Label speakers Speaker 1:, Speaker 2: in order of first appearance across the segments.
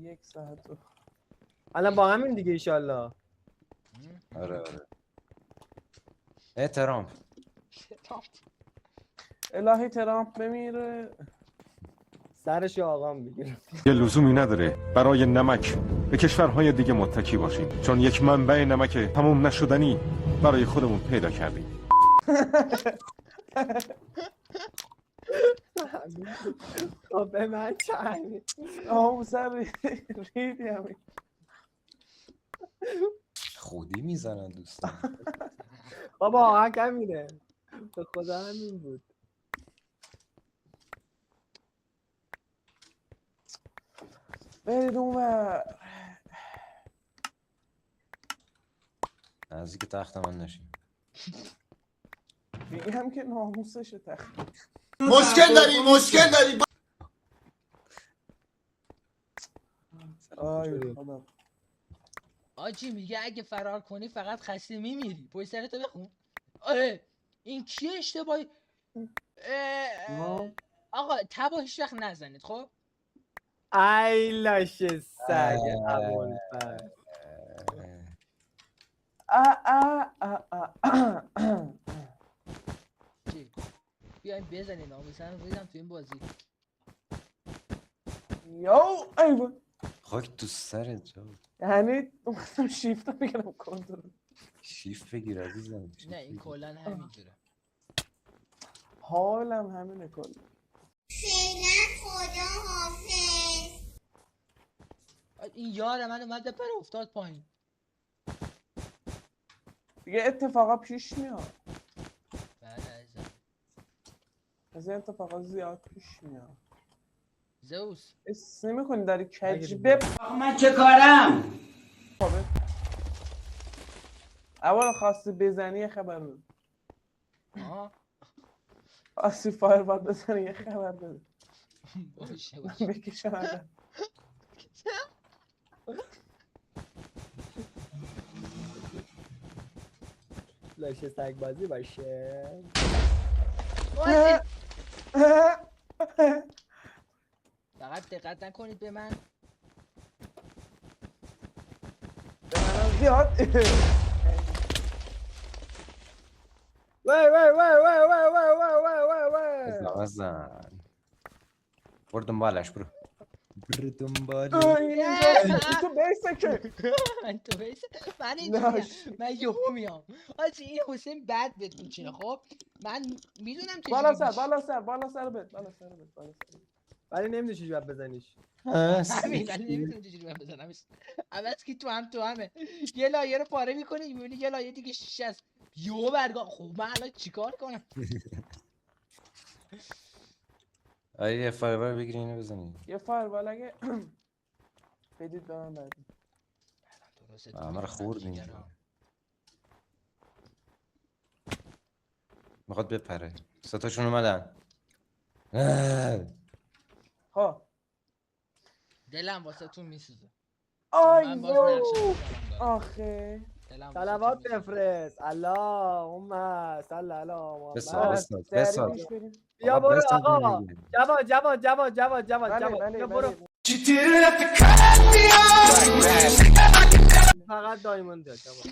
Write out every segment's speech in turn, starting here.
Speaker 1: یک ساعت و
Speaker 2: الان با همین دیگه ایشالله.
Speaker 3: آره آره. ترامپ.
Speaker 1: الهی ترامپ بمیره.
Speaker 2: سرش آقام بگیرم.
Speaker 4: یه لزومی نداره برای نمک به کشورهای دیگه متکی باشیم، چون یک منبع نمک تموم نشدنی برای خودمون پیدا کردیم.
Speaker 2: به من چند
Speaker 1: آه سر ریدی همین.
Speaker 3: خودی میزنن دوستان.
Speaker 2: بابا آهنگ همینه، به خدا همین بود.
Speaker 1: برید اونور.
Speaker 3: نزدیک تخت من نشین.
Speaker 1: میگم که ناموسشه تخت.
Speaker 5: مشکل داری
Speaker 1: آی خدا.
Speaker 6: آجی میگه اگه فرار کنی فقط خسته میمیری. پشت سرتو بخون. آره این کیه اشتباهی؟ آقا تبا هیچ وقت نزنید خب.
Speaker 2: ای لاشه سگ ابوالفضل.
Speaker 6: چی؟ بیاین بزنید ناموسن ریدم تو این بازی.
Speaker 1: یو ایوه
Speaker 3: خاک تو سرت جان.
Speaker 1: یعنی اومدم شیفت رو بگیرم کنترل.
Speaker 3: شیفت بگیر عزیزم.
Speaker 6: نه این کلا همینجوره.
Speaker 1: حالم همینه کلا.
Speaker 5: فعلا خدا حافظ.
Speaker 6: این یار من اومد پر افتاد پایین.
Speaker 1: دیگه اتفاقا پیش میاد.
Speaker 6: بله عزیزم.
Speaker 1: از این اتفاقا زیاد پیش میاد.
Speaker 6: زئوس
Speaker 1: اس نمی‌کنی داری کجبه.
Speaker 5: من چه کارم؟
Speaker 1: اول خواستی بزنی یه خبر بده.
Speaker 6: آها
Speaker 1: خواستی فایر باید بزنی یه خبر بده.
Speaker 6: باشه باشه.
Speaker 1: بکشم عقب.
Speaker 2: لاشه سگ بازی باشه.
Speaker 6: باشه. فقط دقت نکنید به من.
Speaker 1: به منم زیاد.
Speaker 2: وای وای وای وای وای وای وای وای وای وای.
Speaker 3: بزن. برو دنبالش برو. برو دنبالش.
Speaker 1: تو بیسه که.
Speaker 6: من تو بیس من اینجوریم. من یهو میام. آجی این حسین بد بهت میچینه خب. من میدونم چجوری
Speaker 1: بالا سر
Speaker 6: بیش-
Speaker 1: بالا سر بالا سر بده بالا سر بده بالا سر بده.
Speaker 2: ولی نمیدونی چجوری باید بزنیش.
Speaker 6: همین ولی نمیتونم چجوری من بزنمش. عوض کی تو همه. یه لایه رو پاره میکنی میبینی یه لایه دیگه شیشه است. یهو برگاه. خب من الان چیکار کنم؟
Speaker 3: آره یه فایبر بگیری اینو بزنی.
Speaker 1: یه فایروال اگه بدید به من بعد.
Speaker 3: همه رو خوردیم. میخواد بپره. ستاشون اومدن.
Speaker 1: ها
Speaker 6: دلم واسه تو میسوزه.
Speaker 1: آی
Speaker 6: من باز نقشم
Speaker 1: آخه
Speaker 6: دلم
Speaker 2: صلوات بفرست. اللهم صل علی
Speaker 3: بسا
Speaker 2: محمد.
Speaker 3: بسا
Speaker 1: سری
Speaker 3: بسا.
Speaker 1: پیش بریم.
Speaker 2: بیا برو
Speaker 3: بسا
Speaker 2: آقا.
Speaker 3: دیگه.
Speaker 2: جواد
Speaker 1: بله
Speaker 2: بیا برو. فقط دایموند داد جواد.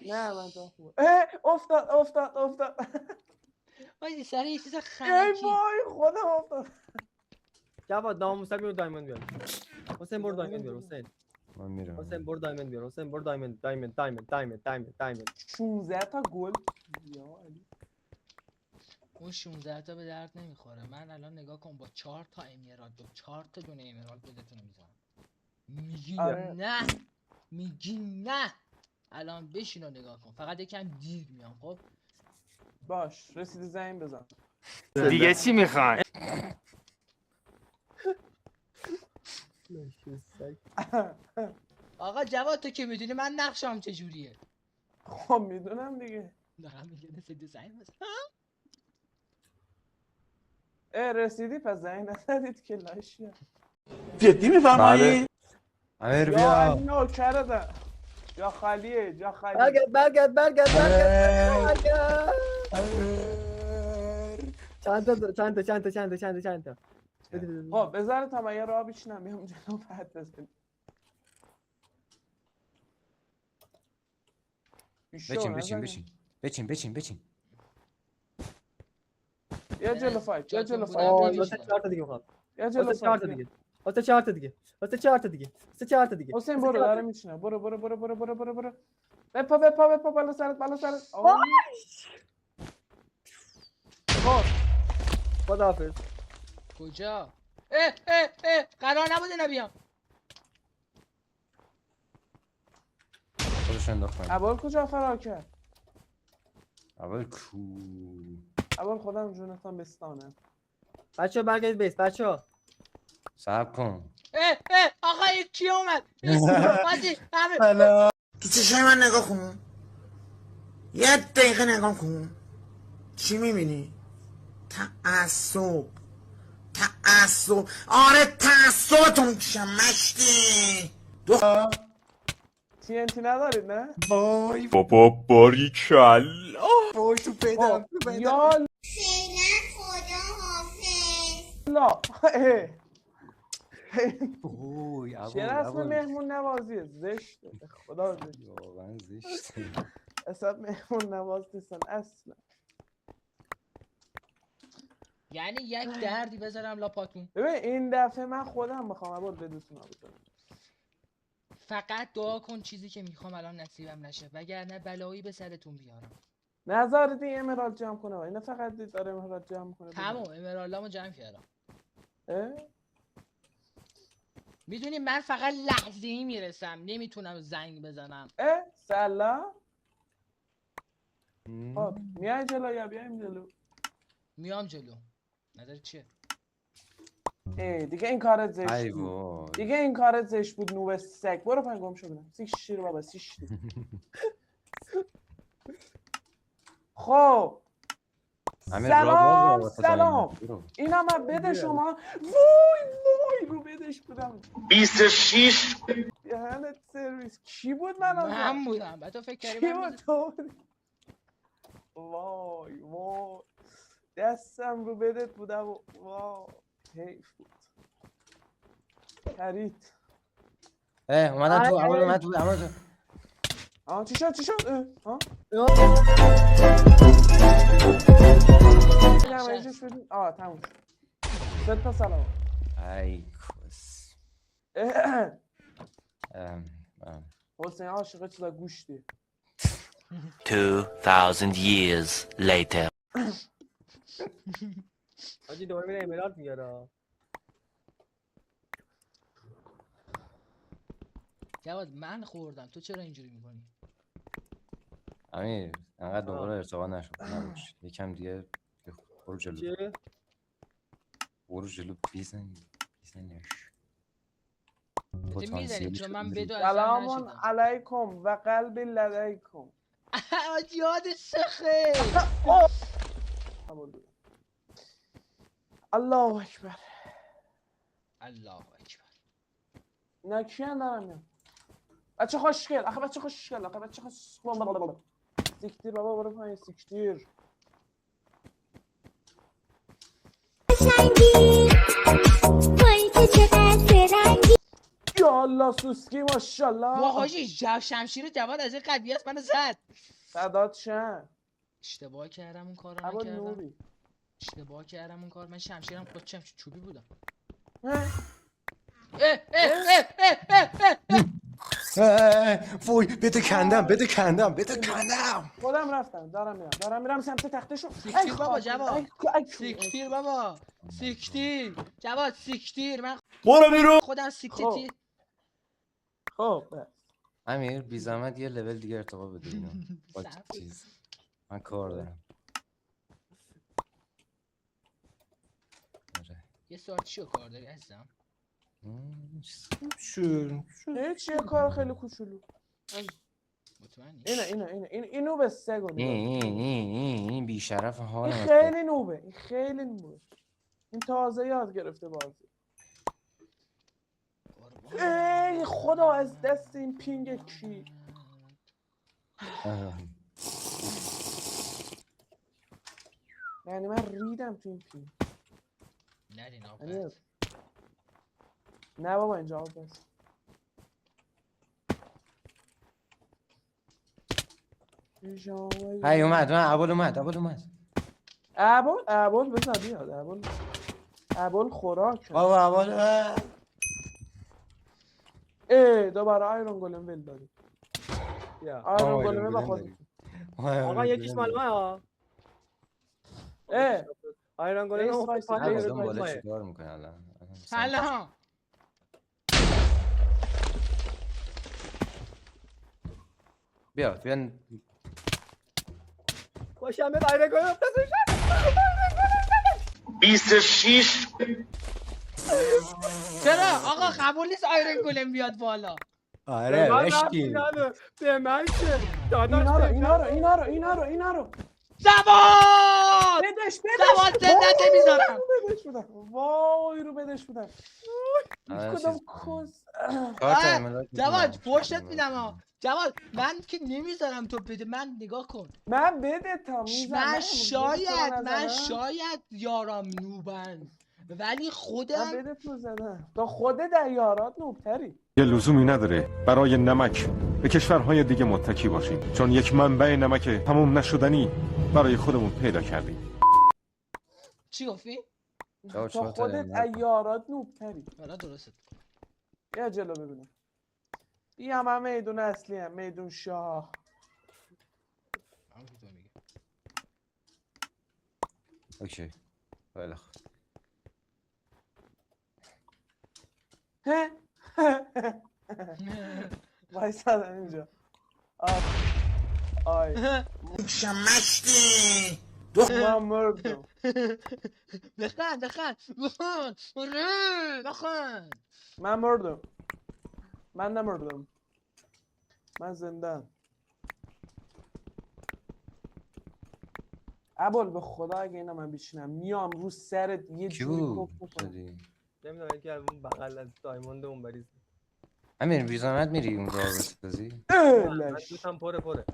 Speaker 1: نه من تو خوبه. افتاد
Speaker 6: آجی سر یه چیز
Speaker 1: ای
Speaker 6: خنکی.
Speaker 1: وای خودم افتاد.
Speaker 2: جواد ناموسم برو دایموند بیار. حسین برو دایموند بیار حسین.
Speaker 3: من میرم.
Speaker 2: حسین برو دایموند بیار. حسین برو دایموند.
Speaker 1: 16 تا گل. یا علی.
Speaker 6: اون 16 تا به درد نمیخوره. من الان نگاه کن با 4 تا امرالد و 4 تا دونه امرالد بهتون میزنم. میگی
Speaker 1: آره.
Speaker 6: نه. میگی نه. الان بشین و نگاه کن. فقط یکم دیر میام خب.
Speaker 1: باش رسیدی زنگ بزن.
Speaker 7: دیگه چی میخوای؟
Speaker 6: آقا جواد تو که میدونی من نقشم چجوریه.
Speaker 1: خب میدونم دیگه.
Speaker 6: دارم میگه رسیدی زنگ بزن.
Speaker 1: رسیدی پس زنگ نزدید که لاشی.
Speaker 7: جدی میفرمایی؟
Speaker 3: امیر
Speaker 1: یا
Speaker 3: بیا.
Speaker 1: علی نوکره ده. جا خالیه جا خالیه.
Speaker 2: برگرد. چند تا.
Speaker 1: خب بذاره تا من یه راه بچینم بیام جلو بعد بزنیم.
Speaker 3: بچین بچین بچین بچین بچین بچین.
Speaker 1: یه جلو فایت، یه جلو
Speaker 6: جاتون
Speaker 1: فایت.
Speaker 2: آه
Speaker 6: بودم.
Speaker 2: واسه 4 تا دیگه میخوام.
Speaker 1: یه جلو
Speaker 2: واسه 4 تا
Speaker 1: فایت.
Speaker 2: دیگه. واسه 4 تا دیگه. واسه 4 تا دیگه. واسه 4 تا دیگه.
Speaker 1: حسین
Speaker 2: واسه
Speaker 1: برو
Speaker 2: 4 تا
Speaker 1: داره میشینه. برو برو برو برو برو برو برو. بپا بالا سرت بالا سرت. آه. خب
Speaker 2: خداحافظ.
Speaker 6: کجا؟ قرار نبود اینا بیام.
Speaker 3: خودش انداخت پایین.
Speaker 1: اول کجا فرار کرد؟
Speaker 3: اول کو.
Speaker 1: اول خودم جونتان بستانه.
Speaker 2: بچه‌ها برگردید بیس بچه‌ها.
Speaker 3: صبر کن.
Speaker 6: آقا این کی اومد؟ ماجی همه
Speaker 5: تو چشای من نگاه کن. یه دقیقه نگاه کن. چی میبینی؟ تعصب. آره تعصبتو میکشم مشتی.
Speaker 1: TNT ندارید نه؟
Speaker 7: بابا باریکلا.
Speaker 1: خب یا
Speaker 5: فعلا خدا حافظ.
Speaker 1: لا
Speaker 3: اوی
Speaker 1: چه رسم مهمون نوازیه زشته به خدا زشت.
Speaker 3: واقعا زشته.
Speaker 1: اصلا مهمون نواز نیستن اصلا.
Speaker 6: یعنی یک دردی بذارم لاپاتون.
Speaker 1: ببین این دفعه من خودم میخوام اول بدوتون بزنم.
Speaker 6: فقط دعا کن چیزی که میخوام الان نصیبم نشه وگرنه بلایی به سرتون بیارم.
Speaker 1: نظر دی امرال جمع کنه و اینا فقط دید داره امرال جمع کنه.
Speaker 6: تمام امرالامو جمع کردم.
Speaker 1: اه؟
Speaker 6: میدونی من فقط لحظه‌ای میرسم نمیتونم زنگ بزنم.
Speaker 1: سلام. خب میای جلو یا بیایم جلو؟
Speaker 6: میام جلو. نظر چیه؟
Speaker 1: دیگه این کارت زشت
Speaker 3: ای
Speaker 1: بود.
Speaker 3: وای.
Speaker 1: دیگه این کارت زشت بود نوب سگ. برو پایین گم شو بینم. سیک شیر بابا سیک شیر. خب سلام. اینا من بده شما. وای رو بدش بودم.
Speaker 7: 26
Speaker 1: دهنت سرویس. کی بود من
Speaker 6: بودم. بعد تو فکر کردی
Speaker 1: کی
Speaker 6: من
Speaker 1: بود تو بودی؟ وای دستم رو بدت بودم و وای حیف بود. کرید.
Speaker 3: اومدن تو اومد تو.
Speaker 1: چی شد؟ تموم شد. سه تا سلام.
Speaker 3: ای کس.
Speaker 1: حسین عاشق چیزا گوشتی.
Speaker 8: 2000 years later.
Speaker 2: آجی دوباره میره امارات میاره.
Speaker 6: جواد من خوردم تو چرا اینجوری میکنی؟
Speaker 3: امیر انقدر دوباره ارتقا نباش. یکم دیگه برو جلو.
Speaker 2: چی؟
Speaker 3: برو جلو بیزنش.
Speaker 6: تو میزنی چون من بدو
Speaker 1: سلام علیکم و قلب لدیکم.
Speaker 6: یاد سخه.
Speaker 1: الله اکبر.
Speaker 6: الله اکبر.
Speaker 1: اینا کیان دارم میام؟ بچه خوشگل. آخه بچه خوشگل. سیکتیر بابا برو پایین سیکتیر. یا الله سوسکی ماشاءالله.
Speaker 6: وا حاجی شمشیر جواد از این قوی است منو زد.
Speaker 1: صدات شن.
Speaker 6: اشتباه کردم اون کارو نکردم. اشتباه کردم اون کار. من شمشیرم خودم چوبی بودم.
Speaker 3: وای بده کندم.
Speaker 1: خودم رفتم دارم میرم سمت تختشون.
Speaker 6: سیکتیر بابا جواد. سیکتیر بابا. سیکتیر جواد سیکتیر. من
Speaker 7: برو بیرون.
Speaker 6: خودم سیکتیر.
Speaker 1: خب
Speaker 3: امیر بی زحمت یه لول دیگه ارتقا بده اینا. با چیز من کار دارم.
Speaker 6: یه سوال چیو کار داری عزیزم؟
Speaker 1: هیچ یه کار خیلی کوچولو.
Speaker 6: مطمئنی؟
Speaker 1: اینو به سگو نگاه.
Speaker 3: این بیشرف حال
Speaker 1: این خیلی نوبه. این تازه یاد گرفته بازی. ای خدا از دست این پینگ کی. یعنی من ریدم تو این پینگ.
Speaker 6: نرین آب
Speaker 1: نه بابا اینجا آب بس.
Speaker 3: هی اومد اول اومد
Speaker 1: ابوال بذار بیاد ابوال خوراک
Speaker 3: بابا اول
Speaker 1: دوباره آیرون گولم ول دادی
Speaker 2: بیا
Speaker 1: آیرون گولم با خود
Speaker 2: آقا یکیش مال ما ها آیرون گولم
Speaker 1: ایس
Speaker 2: اون
Speaker 1: وایس
Speaker 2: پایین
Speaker 1: ایس
Speaker 2: رو
Speaker 3: اون بالا
Speaker 2: پایین.
Speaker 3: چیکار میکنه الان
Speaker 6: سلام.
Speaker 3: بیا
Speaker 2: خوشم میاد آیرون گولم
Speaker 7: 26
Speaker 6: چرا آقا قبول نیست آیرون گولم بیاد بالا؟
Speaker 3: آره بشکی
Speaker 2: به من چه داداش
Speaker 1: اینا رو
Speaker 6: زباد
Speaker 1: بدش
Speaker 6: زباد زندت میذارم.
Speaker 1: بدش بدم وای رو بدش بدم کدام کس
Speaker 6: جواد فرشت میدم ها. جواد من که نمیذارم تو بده، من نگاه کن.
Speaker 1: من بده تا میزنم
Speaker 6: من شاید یارم نوبن ولی خودم
Speaker 1: بده تو زدم تا خودت در یارات نوبتری.
Speaker 4: یه لزومی نداره برای نمک به کشورهای دیگه متکی باشیم، چون یک منبع نمک تموم نشدنی برای خودمون پیدا کردیم.
Speaker 6: چی گفتی؟
Speaker 1: تا خودت در یارات نوبتری.
Speaker 6: حالا درسته.
Speaker 1: بیا جلو ببینم. بیا من میدون اصلی هم میدون شاه.
Speaker 3: اوکی خیلی خوب.
Speaker 1: وایسادم اینجا آی
Speaker 5: شمشتی
Speaker 1: من مردم.
Speaker 6: بخند
Speaker 1: من مردم. من نمردم. من زندم. ابوال به خدا اگه اینا من بیشینم میام رو سرت یه جوری کف میکنم.
Speaker 2: نمیدونم یکی از اون بغل از دایموند اون بریز
Speaker 3: امیر بی زحمت میری اون راه بسازی؟
Speaker 2: من دوستم پره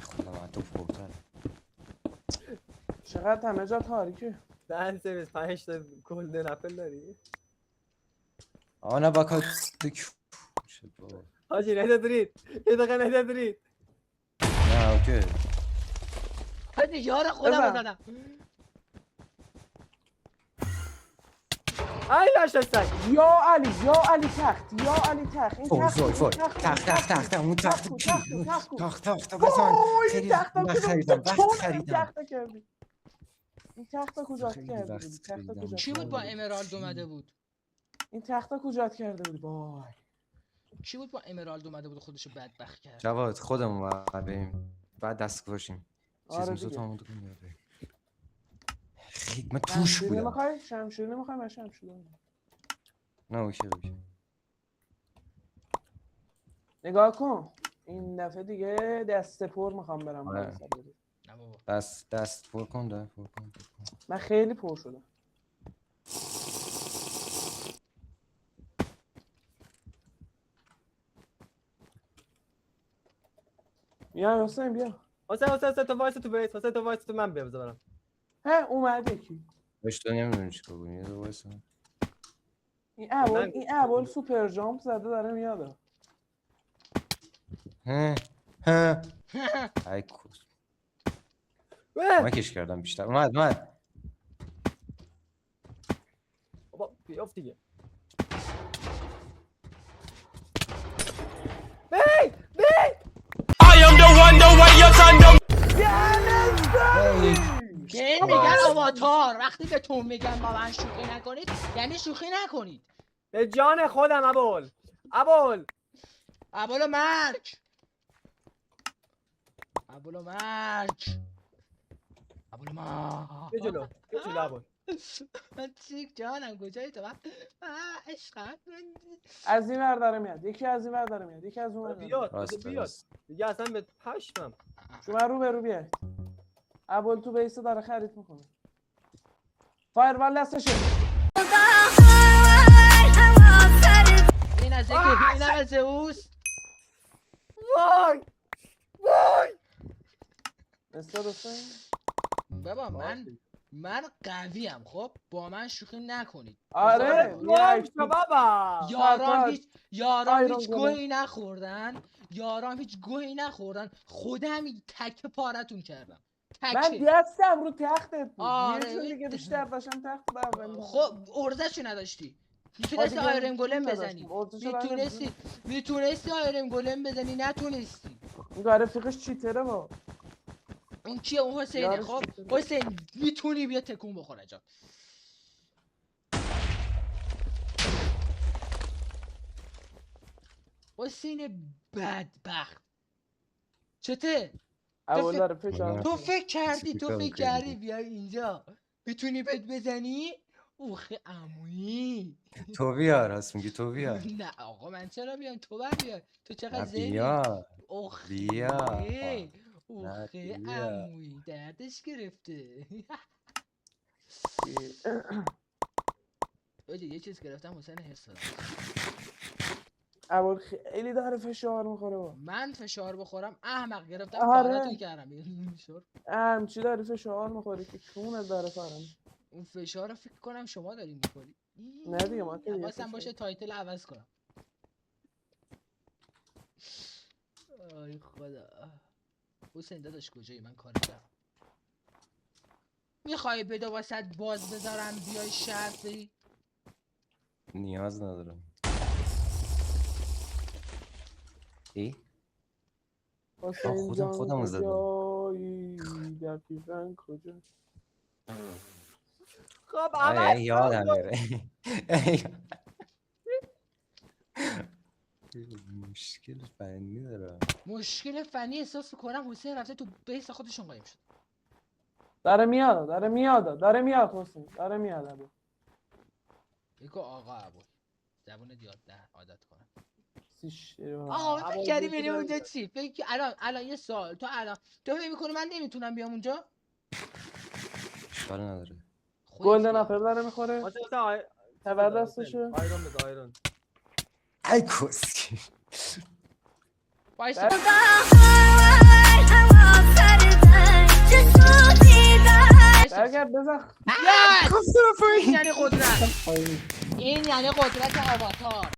Speaker 3: خدا من تو پرتر
Speaker 1: چقدر همه جا تاریکه.
Speaker 2: دهن سرویس 5 تا گلدن اپل داری؟
Speaker 3: آنا باکا
Speaker 2: حاجی ندادرید یه دقیقه ندادرید
Speaker 3: نه اوکی
Speaker 6: حاجی یار خودم زدم.
Speaker 2: ای لاشتن
Speaker 1: یا علی تخت این
Speaker 3: تخت اون تخت
Speaker 1: بسان
Speaker 3: خیلی وقت خریدم
Speaker 1: این تخت کجا کردی؟
Speaker 6: چی بود با امرالد اومده بود؟
Speaker 1: این تخت کجا کرده بود؟ وای
Speaker 6: چی بود با امرالد اومده بود خودشو بدبخت کرد؟
Speaker 3: جواد خودمون بریم بعد دست کشیم
Speaker 1: آره
Speaker 3: چیز
Speaker 1: دیگه.
Speaker 3: خیلی من توش بودم
Speaker 1: شمشیری نمیخوای من شمشیری
Speaker 3: نه اوکی
Speaker 1: نگاه کن این دفعه دیگه دست پر میخوام برم.
Speaker 3: آره.
Speaker 6: نه بابا
Speaker 3: دست پر کن
Speaker 1: من خیلی پر شدم. بیا حسین بیا.
Speaker 2: حسین تو وایس تو بیس حسین تو وایس تو من بیام بزنم.
Speaker 1: اومد یکی.
Speaker 3: باش تو نمیدونی چیکار کنی یه وایسا.
Speaker 1: این ابوال سوپر جامپ زده داره میاد.
Speaker 3: ای کوس کمکش کردم بیشتر اومد
Speaker 2: بابا بیافت دیگه
Speaker 6: که میگن آواتار وقتی که تو میگن با من شوخی نکنید یعنی شوخی نکنید.
Speaker 2: به جان خودم ابوال
Speaker 6: مرگ
Speaker 2: یه جلو ابوال
Speaker 6: من چیک جانم کجایی تو؟ عشقت
Speaker 1: از این ور داره میاد. یکی از این ور داره میاد. یکی از اون ور
Speaker 2: بیاد دیگه اصلا به پشمم.
Speaker 1: شما رو بیاید. ابوال تو بیسه داره خرید میکنه. فایروال دستشه.
Speaker 6: این از یکی این از زئوس.
Speaker 2: وای
Speaker 1: استاد حسین
Speaker 6: بابا من من قویم خب با من شوخی نکنید.
Speaker 1: آره
Speaker 2: گم شو بابا.
Speaker 6: یاران هیچ
Speaker 1: آیرون گلم.
Speaker 6: گوهی نخوردن. یاران هیچ گوهی نخوردن. خودم تک پارتون کردم.
Speaker 1: من
Speaker 6: تک.
Speaker 1: دستم رو تختت بود.
Speaker 6: آره،
Speaker 1: یه جور دیگه بیشتر داشتم تخت بردم.
Speaker 6: خب ارزشو نداشتی. میتونستی
Speaker 1: دیگه
Speaker 6: آیرن گلم
Speaker 1: نداشتم.
Speaker 6: بزنی.
Speaker 1: ارزشو نداشتم.
Speaker 6: میتونستی آیرن گلم بزنی نتونستی.
Speaker 1: این که رفیقش چیتره با.
Speaker 6: اون کیه؟ اون حسینه.
Speaker 1: یارش
Speaker 6: خب
Speaker 1: چیتره.
Speaker 6: حسین میتونی بیا تکون بخوره جا. حسین بدبخت چته؟
Speaker 1: اول داره فشار.
Speaker 6: تو فکر کردی
Speaker 3: سیپیکال خیلی.
Speaker 6: بیای اینجا میتونی بهت بزنی؟ اوخه عمویی.
Speaker 3: تو بیار راست میگی، تو بیار.
Speaker 6: نه آقا من چرا بیام؟ تو بر بیای. تو چقدر
Speaker 3: نه
Speaker 6: زنی؟
Speaker 3: بیار.
Speaker 6: اوخه
Speaker 3: بیا.
Speaker 6: اوخه
Speaker 3: بیا.
Speaker 6: عمویی دردش گرفته. آجی یه چیز گرفتم حسین حس دادم.
Speaker 1: اول خیلی داره فشار میخوره با.
Speaker 6: من فشار بخورم احمق گرفتم
Speaker 1: آره.
Speaker 6: پارتون کردم.
Speaker 1: همچی داره فشار میخوره که چونه داره فرم.
Speaker 6: اون فشار رو فکر کنم شما داریم میخوری.
Speaker 1: نه دیگه ما که دیگه
Speaker 6: حواسم
Speaker 1: فشار.
Speaker 6: باشه تایتل عوض کنم. آی خدا. حسین داداش کجایی؟ من کار دارم. میخوای بده واسط باز بذارم بیای شهر بری؟
Speaker 3: نیاز ندارم. ای؟
Speaker 1: حسین جان
Speaker 3: خودمو زدم.
Speaker 1: کجایی؟ دقیقاً کجا؟
Speaker 2: خب
Speaker 3: آره یادم میره. مشکل فنی داره.
Speaker 6: مشکل فنی احساس کنم حسین رفته تو بیس خودشون قایم شد.
Speaker 1: داره میاد حسین داره میاد ابو.
Speaker 6: بگو آقا ابو. زبون عادت کنم.
Speaker 1: سیش
Speaker 6: آقا فکر کردی بریم اونجا چی؟ فکر الان یه سوال. تو فکر می‌کنی من نمیتونم بیام اونجا؟
Speaker 3: اشکال نداره.
Speaker 1: گلدن آپل داره میخوره.
Speaker 2: حسین
Speaker 1: تبر دستشو.
Speaker 2: آیرون بده آیرون.
Speaker 3: ای کسکی.
Speaker 6: وایسا.
Speaker 1: برگرد بزن.
Speaker 6: این یعنی قدرت. این یعنی قدرت آواتار.